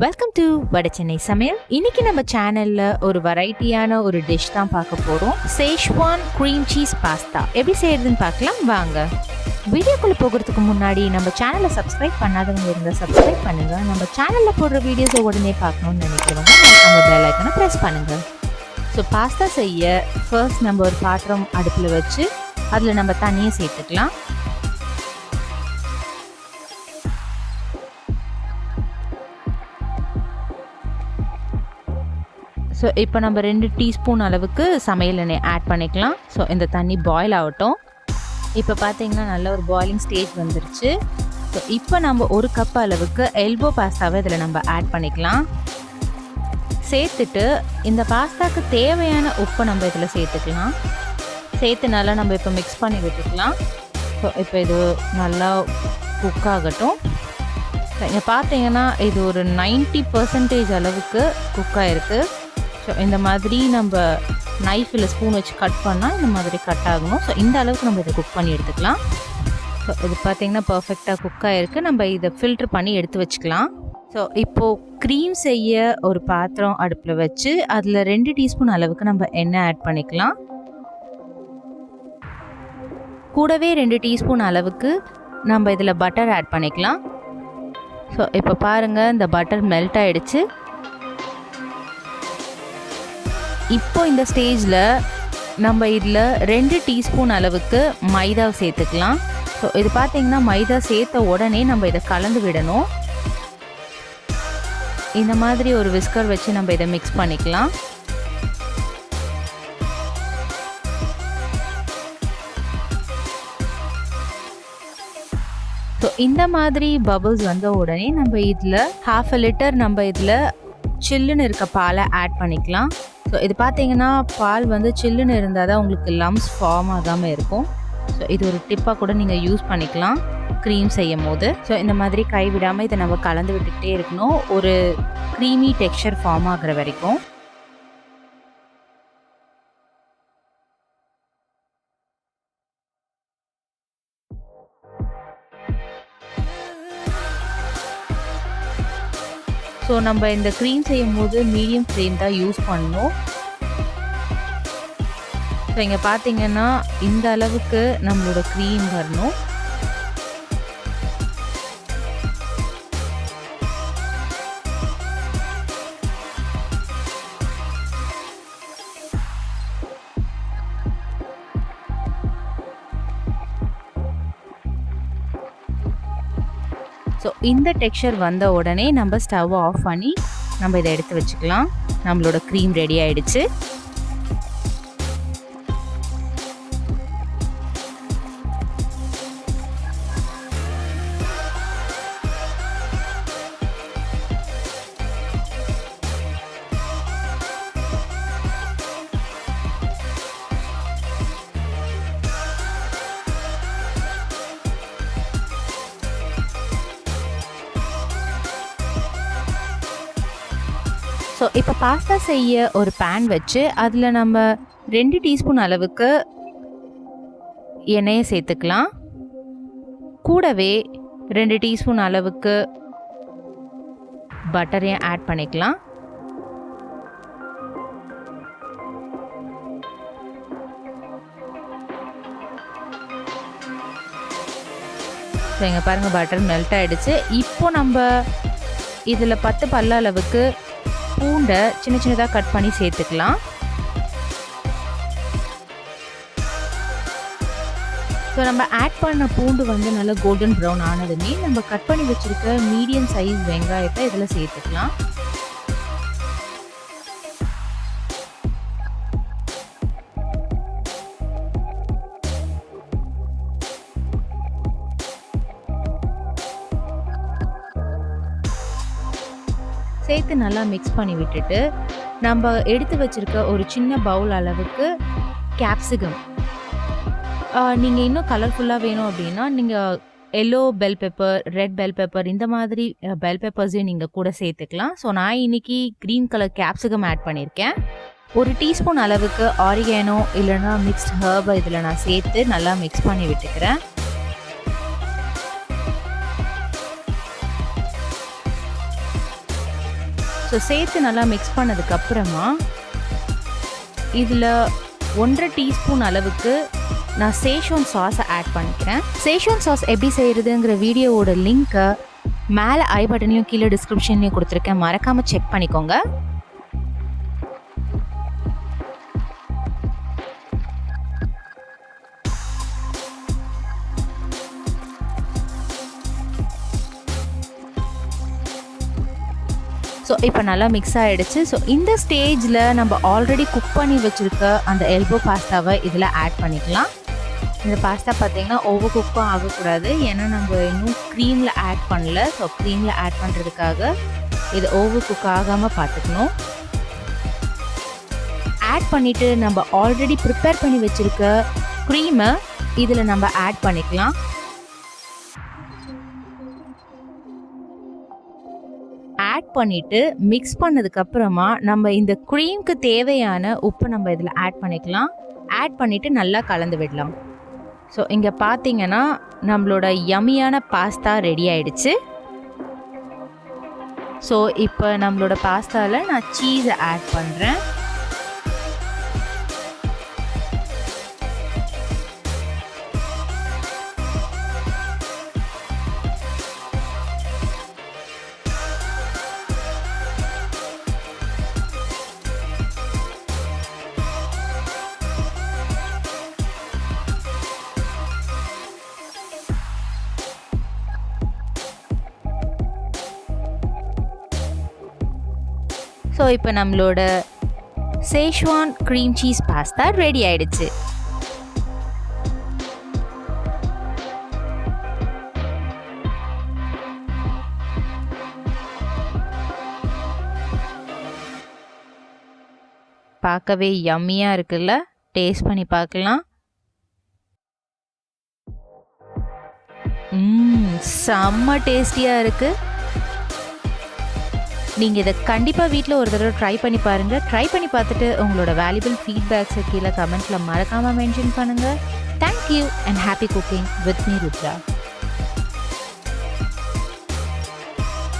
Welcome to வட சென்னை சமையல். இன்னைக்கு நம்ம சேனல்ல ஒரு வெரைட்டியான ஒரு டிஷ் தான் பார்க்க போறோம். Schezwan cream cheese பாஸ்தா எப்படி செய்யறதுன்னு பார்க்கலாம் வாங்க. வீடியோக்குள்ள போகிறதுக்கு முன்னாடி நம்ம சேனலை சப்ஸ்கிரைப் பண்ணாதவங்க இருந்தா சப்ஸ்கிரைப் பண்ணுங்க. நம்ம சேனல்ல போடுற வீடியோஸை உடனே பார்க்கணும்னு நினைக்கிறவங்க நம்ம பெல் ஐக்கனை பிரஸ் பண்ணுங்க. ஸோ பாஸ்தா செய்ய ஃபர்ஸ்ட் நம்ம ஒரு பாத்திரம் அடுப்பில் வச்சு அதில் நம்ம தண்ணியை சேர்த்துக்கலாம். ஸோ இப்போ நம்ம 2 டீஸ்பூன் அளவுக்கு சமையல் எண்ணெய் ஆட் பண்ணிக்கலாம். ஸோ இந்த தண்ணி பாயில் ஆகட்டும். இப்போ பார்த்தீங்கன்னா நல்ல ஒரு பாயிலிங் ஸ்டேஜ் வந்துருச்சு. ஸோ இப்போ நம்ம 1 கப் அளவுக்கு எல்போ பாஸ்தாவை இதில் நம்ம ஆட் பண்ணிக்கலாம். சேர்த்துட்டு இந்த பாஸ்தாவுக்கு தேவையான உப்பை நம்ம இதில் சேர்த்துக்கலாம். சேர்த்து நல்லா நம்ம இப்போ மிக்ஸ் பண்ணி விட்டுக்கலாம். ஸோ இப்போ இது நல்லா குக் ஆகட்டும். இங்கே பார்த்தீங்கன்னா இது ஒரு 90% அளவுக்கு குக் ஆகிருக்கு. ஸோ இந்த மாதிரி நம்ம நைஃபில் ஸ்பூன் வச்சு கட் பண்ணால் இந்த மாதிரி கட் ஆகணும். ஸோ இந்த அளவுக்கு நம்ம இதை குக் பண்ணி எடுத்துக்கலாம். ஸோ இது பார்த்திங்கன்னா பர்ஃபெக்டாக குக் ஆகிருக்கு. நம்ம இதை ஃபில்ட்ரு பண்ணி எடுத்து வச்சுக்கலாம். ஸோ இப்போது க்ரீம் செய்ய ஒரு பாத்திரம் அடுப்பில் வச்சு அதில் 2 டீஸ்பூன் அளவுக்கு நம்ம எண்ணெய் ஆட் பண்ணிக்கலாம். கூடவே 2 டீஸ்பூன் அளவுக்கு நம்ம இதில் பட்டர் ஆட் பண்ணிக்கலாம். ஸோ இப்போ பாருங்கள் இந்த பட்டர் மெல்ட் ஆகிடுச்சு. இப்போ இந்த ஸ்டேஜில் நம்ம இதில் 2 டீஸ்பூன் அளவுக்கு மைதா சேர்த்துக்கலாம். ஸோ இது பார்த்திங்கன்னா மைதா சேர்த்த உடனே நம்ம இதை கலந்து விடணும். இந்த மாதிரி ஒரு விஸ்கர் வச்சு நம்ம இதை மிக்ஸ் பண்ணிக்கலாம். ஸோ இந்த மாதிரி பபிள்ஸ் வந்த உடனே நம்ம இதில் 1/2 லிட்டர் நம்ம இதில் சில்லுன்னு இருக்க பாலை ஆட் பண்ணிக்கலாம். ஸோ இது பார்த்தீங்கன்னா பால் வந்து சில்லுன்னு இருந்தால் தான் உங்களுக்கு லம்ஸ் ஃபார்ம் ஆகாமல் இருக்கும். ஸோ இது ஒரு டிப்பாக கூட நீங்கள் யூஸ் பண்ணிக்கலாம் க்ரீம் செய்யும் போது. ஸோ இந்த மாதிரி கைவிடாமல் இதை நம்ம கலந்து விட்டுக்கிட்டே இருக்கணும் ஒரு க்ரீமி டெக்ஸ்சர் ஃபார்ம் ஆகிற வரைக்கும். ஸோ நம்ம இந்த க்ரீம் செய்யும் போது மீடியம் ஃப்ளேம் தான் யூஸ் பண்ணணும். ஸோ இங்கே பார்த்தீங்கன்னா இந்த அளவுக்கு நம்மளோட க்ரீம் வரணும். ஸோ இந்த டெக்ஸ்சர் வந்த உடனே நம்ம ஸ்டவ் ஆஃப் பண்ணி நம்ம இதை எடுத்து வச்சுக்கலாம். நம்மளோட க்ரீம் ரெடி ஆகிடுச்சு. ஸோ இப்போ பாஸ்தா செய்ய ஒரு பேன் வச்சு அதில் நம்ம 2 டீஸ்பூன் அளவுக்கு எண்ணெயை சேர்த்துக்கலாம். கூடவே 2 டீஸ்பூன் அளவுக்கு பட்டரையும் ஆட் பண்ணிக்கலாம். ஸோ இங்கே பாருங்கள் பட்டர் மெல்ட் ஆகிடுச்சு. இப்போ நம்ம இதில் 10 பல்ல அளவுக்கு பூண்டை சின்ன சின்னதாக கட் பண்ணி சேர்த்துக்கலாம். ஸோ நம்ம ஆட் பண்ண பூண்டு வந்து நல்லா கோல்டன் ப்ரௌன் ஆனதுமே நம்ம கட் பண்ணி வச்சுருக்க மீடியம் சைஸ் வெங்காயத்தை இதில் சேர்த்துக்கலாம். சேர்த்து நல்லா மிக்ஸ் பண்ணி விட்டுட்டு நம்ம எடுத்து வச்சுருக்க ஒரு சின்ன பவுல் அளவுக்கு கேப்சிகம், நீங்கள் இன்னும் கலர்ஃபுல்லாக வேணும் அப்படின்னா நீங்கள் yellow bell pepper, red bell pepper இந்த மாதிரி பெல் பெப்பர்ஸையும் நீங்கள் கூட சேர்த்துக்கலாம். ஸோ நான் இன்றைக்கி க்ரீன் கலர் கேப்சிகம் ஆட் பண்ணியிருக்கேன். 1 டீஸ்பூன் அளவுக்கு ஆரிகானோ இல்லைன்னா மிக்ஸ்ட் ஹர்பை இதில் நான் சேர்த்து நல்லா மிக்ஸ் பண்ணி விட்டுக்கிறேன். ஸோ சேர்த்து நல்லா மிக்ஸ் பண்ணதுக்கப்புறமா இதில் 1.5 டீஸ்பூன் அளவுக்கு நான் சேஷ்வான் சாஸை ஆட் பண்ணிக்கிறேன். சேஷ்வான் சாஸ் எப்படி செய்கிறதுங்கிற வீடியோவோட லிங்க்கை மேலே ஐ பட்டன்லையும் கீழே டிஸ்கிரிப்ஷன்லையும் கொடுத்துருக்கேன், மறக்காமல் செக் பண்ணிக்கோங்க. ஸோ இப்போ நல்லா மிக்ஸ் ஆகிடுச்சு. ஸோ இந்த ஸ்டேஜில் நம்ம ஆல்ரெடி குக் பண்ணி வச்சுருக்க அந்த எல்போ பாஸ்தாவை இதில் ஆட் பண்ணிக்கலாம். இந்த பாஸ்தா பார்த்திங்கன்னா ஓவர் குக்கும் ஆகக்கூடாது, ஏன்னா நம்ம இன்னும் க்ரீமில் ஆட் பண்ணல. ஸோ க்ரீமில் ஆட் பண்ணுறதுக்காக இது ஓவர் குக் ஆகாமல் பார்த்துக்கணும். ஆட் பண்ணிவிட்டு நம்ம ஆல்ரெடி ப்ரிப்பேர் பண்ணி வச்சுருக்க க்ரீமை இதில் நம்ம ஆட் பண்ணிக்கலாம். ஆட் பண்ணிவிட்டு மிக்ஸ் பண்ணதுக்கப்புறமா நம்ம இந்த க்ரீமுக்கு தேவையான உப்பு நம்ம இதில் ஆட் பண்ணிக்கலாம். ஆட் பண்ணிவிட்டு நல்லா கலந்து விடலாம். ஸோ இங்கே பார்த்தீங்கன்னா நம்மளோட யம்மியான பாஸ்தா ரெடி ஆயிடுச்சு. ஸோ இப்போ நம்மளோட பாஸ்தாவில் நான் சீஸை ஆட் பண்ணுறேன். ஸோ இப்போ நம்மளோட schezwan cream cheese pasta ready ஆயிடுச்சு. பார்க்கவே யம்மியாக இருக்குல்ல, டேஸ்ட் பண்ணி பார்க்கலாம். செம்ம டேஸ்டியாக இருக்குது. நீங்கள் இதை கண்டிப்பாக வீட்டில் ஒரு தடவை ட்ரை பண்ணி பாருங்கள். ட்ரை பண்ணி பார்த்துட்டு உங்களோட வேல்யூபிள் ஃபீட்பேக்ஸை கீழே கமெண்ட்டில் மறக்காமல் மென்ஷன் பண்ணுங்கள். Thank you and happy cooking with me Rudra.